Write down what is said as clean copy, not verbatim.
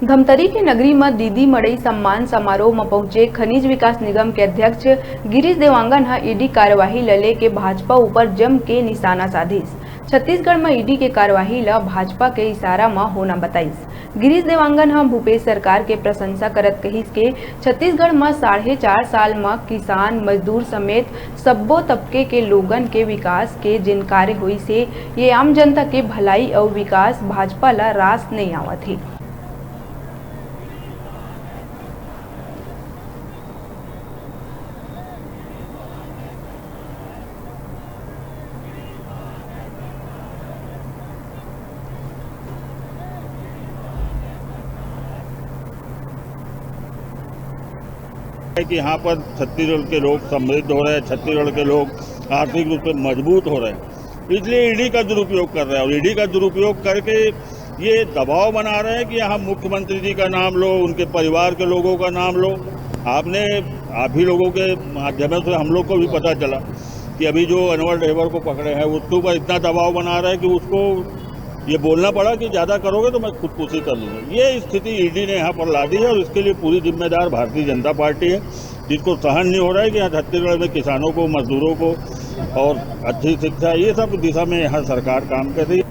धमतरी के नगरी में दीदी मड़ई सम्मान समारोह में पहुंचे खनिज विकास निगम के अध्यक्ष गिरीश देवांगन ईडी कार्यवाही लले के भाजपा ऊपर जम के निशाना साधिस। छत्तीसगढ़ में ईडी के कार्यवाही ला भाजपा के इशारा में होना बताइस। गिरीश देवांगन भूपेश सरकार के प्रशंसा करत कहिस के छत्तीसगढ़ में 4.5 साल में किसान मजदूर समेत सब्बो तबके के लोगन के विकास के जिन कार्य हुई से ये आम जनता के भलाई और विकास भाजपा ला रास नहीं आवत है। कि यहाँ पर छत्तीसगढ़ के लोग समृद्ध हो रहे हैं, छत्तीसगढ़ के लोग आर्थिक रूप से मजबूत हो रहे हैं, इसलिए ईडी का दुरुपयोग कर रहे हैं। और ईडी का दुरुपयोग करके ये दबाव बना रहे हैं कि यहाँ मुख्यमंत्री जी का नाम लो, उनके परिवार के लोगों का नाम लो। आप ही लोगों के माध्यम से हम लोग को भी पता चला कि अभी जो अनवर ड्राइवर को पकड़े हैं उसके ऊपर इतना दबाव बना रहा है कि उसको ये बोलना पड़ा कि ज़्यादा करोगे तो मैं खुदकुशी कर लूँगा। ये स्थिति ईडी ने यहाँ पर ला दी है और इसके लिए पूरी जिम्मेदार भारतीय जनता पार्टी है, जिसको सहन नहीं हो रहा है कि यहाँ छत्तीसगढ़ में किसानों को, मजदूरों को और अच्छी शिक्षा, ये सब दिशा में यहाँ सरकार काम कर रही है।